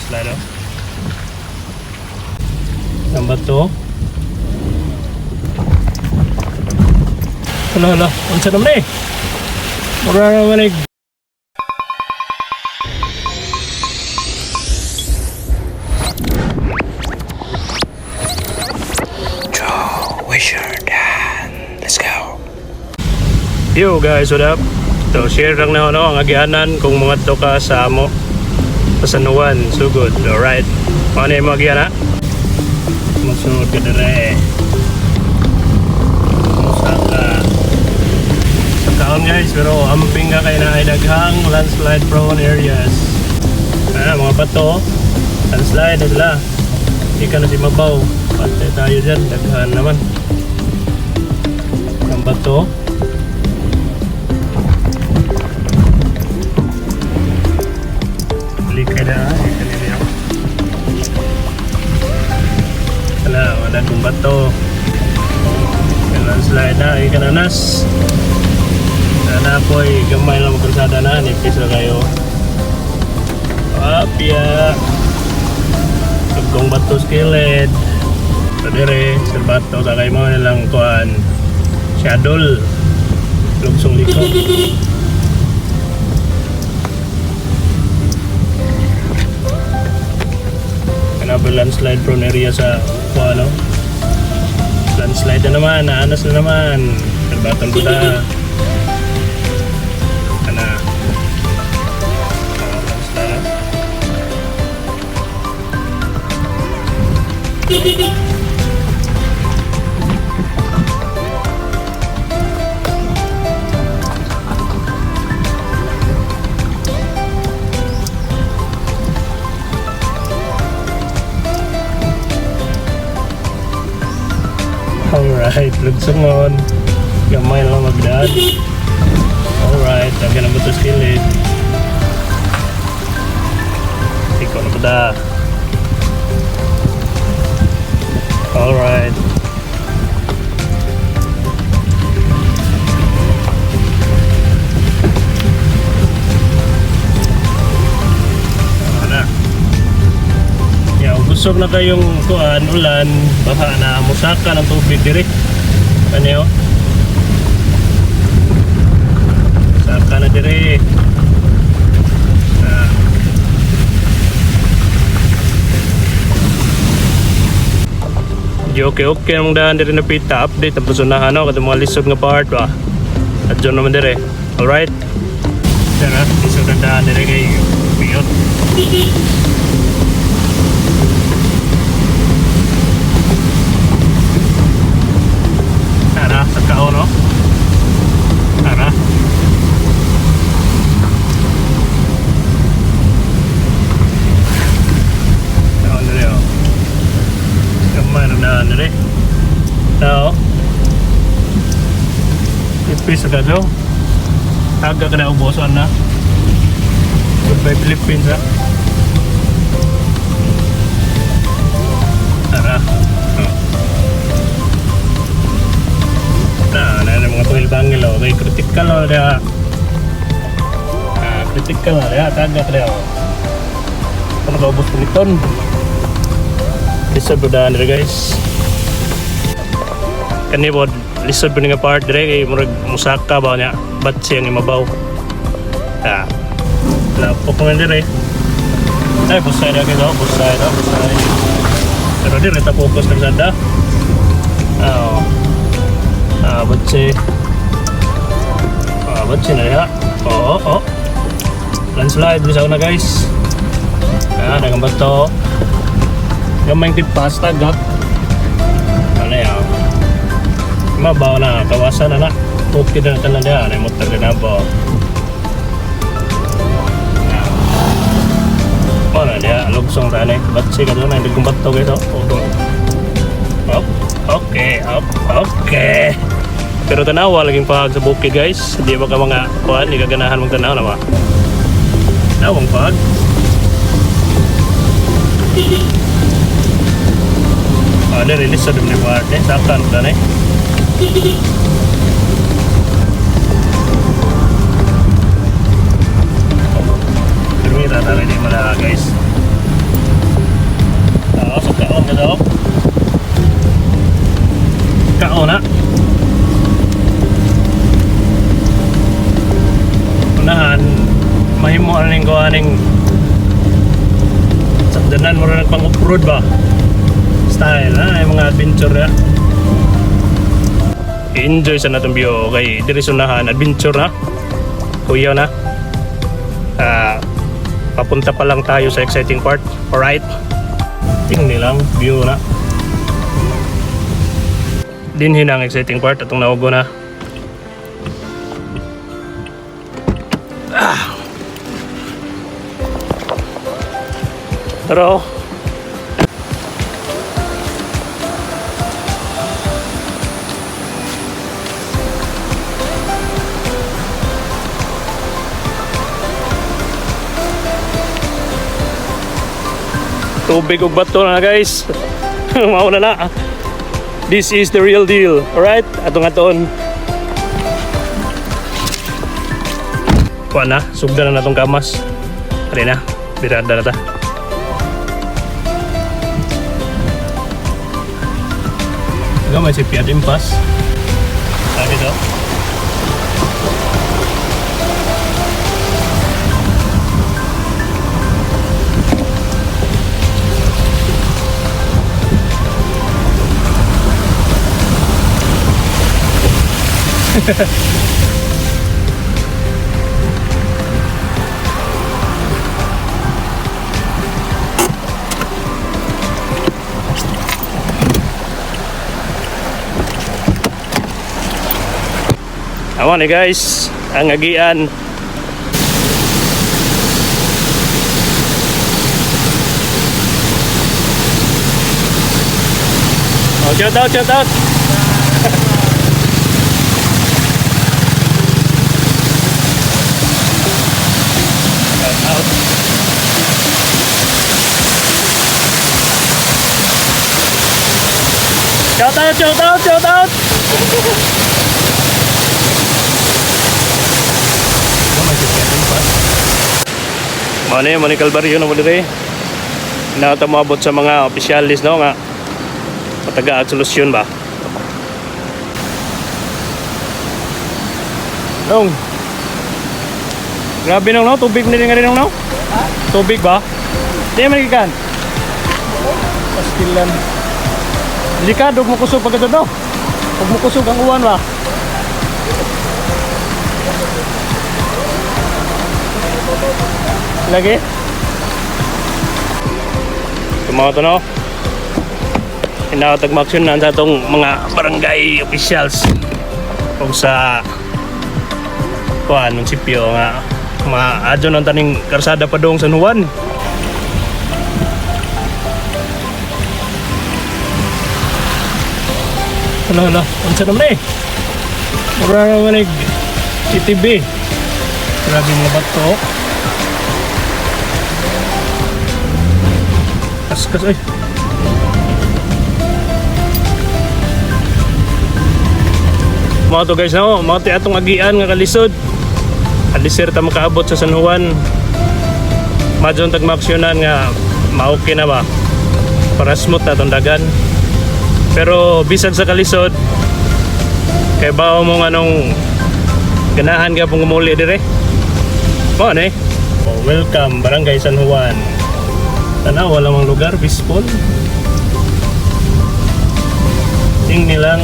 landslide oh. Ang bato. Hala, unsa naman eh. Mura naman eh. Let's go. Yo guys, what up? So share lang na ano ang agianan kung mga to ka sa amo pasanuan, sugod. Alright. Ano yung mga agiana? Masunod ka dire. Musaka. Sakaon guys, pero amping ka kayo na ay daghang landslide prone areas. Mga bato, landslide na sila. Hindi ka na si mabaw. Pati tayo dyan, daghan naman. Ang bato. Balik ka na, ikan nila. Wala, wala kong bato. Landslide na, ikan nanas. Sana po ay gamay lang magkansada na, nipis na kayo. Apya. Kung bato skillet. So dire, sa bato, sakay mo nilang kuhan. Shadow. Lugsong likod. Kanaba landslide prone area sa kuhan, no? Landslide na naman, naanas na naman. Terbatang buda. Kana. Landslide. Alright, lugsungon. Gamay lang magdaan. Alright, lagyan na buto skillet. Ikaw na buda. Alright. Busog na kayong kuan, ulan, baha na, musaka ng tubig diri. Ano yun? Musaka na diri. Okay ang daan diri na pita, update ang pasunahan no, katong mga lisod nga part ba. At dyan naman diri. Alright. Tara, lisod na daan diri kay piyot. Kao no? Tara. Kao na rin o. Kamay na daan na rin. Tao. Ipis na daw. Taga ka na ubosan na. Goodbye Philippines ha. Tara. Nah, mga tuhil bangil o. Okay, critical o dia. Critical o dia. Tagak dia o. Ano ka ubos piliton? Lisod po daan dia guys. Kani po, lisod po nga part dia. Kaya musaka ba niya. Ba't siya nga mabaw? Lapok naman dia Ay, busay dia guys o. Busay. Pero dia reta fokus ng sada. Batsi na ya. Oo. Landslide bisa na guys. Dagang bato. Gamay tipas tagak. Ano ya? Mabaw na kawasan na. Tukid na tanan dia, na motor na ba. Ano dia lugsong tani. Batsi ka doon na dagang bato guys oh. Okay. Pero tanawa laging pag sa bukid guys. Hindi ba ka mga kuhan, hindi ka ganahan mong tanaw na ba? Tanawang pag. Release sa dumi part saktan ka na Pero may tatangay din mala guys. oh. Kauna. Unahan mahimo aning ko aning sakdanan mo rin pang off-road ba style ha, yung mga adventure ya. Enjoy sa natong view kay diri sunahan adventure na kuya na. Papunta pa lang tayo sa exciting part. Alright, tingnan lang view na dinhin ang exciting part atong naugo na. Pero tubig ug bato na guys. Mauna na. This is the real deal. Alright, atong aton. Kuha na, sugda na natong kamas. Ari na, birada na ta. Gamay si Piat Impas. Sabi daw. Awan eh guys, ang agian. Oh, shout out, shout out. Shout out, shout out, shout out. Mano yung Kalbaryo na mo dire. Nakata moabot sa mga opisyalis no nga mataga at solusyon ba. Nong. Grabe nong no, tubig na rin nong no? Ha? Tubig ba? Di man gikan. Pastilan. Delikado mo kusog pagkatod no. Pag mo kusog ang uwan ba. Lagi kumawa to no inawatag maksyonan sa itong mga barangay officials o sa kuhan munisipyo nga maadyo ng taning karsada pa doong San Juan. Hala unsa naman eh mura naman TTB grabe mga bato. Kaskas ay. Mga to guys no, mga ti atong agian nga kalisod. Alisir ta makaabot sa San Juan. Madyon tag maaksyonan nga maoke na ba. Para smooth na tong dagan. Pero bisan sa kalisod kay bao mo nganong ganahan ka pong umuli dire. Mo ni. Welcome Barangay San Juan. Tanaw walang lugar peaceful. Tingnan lang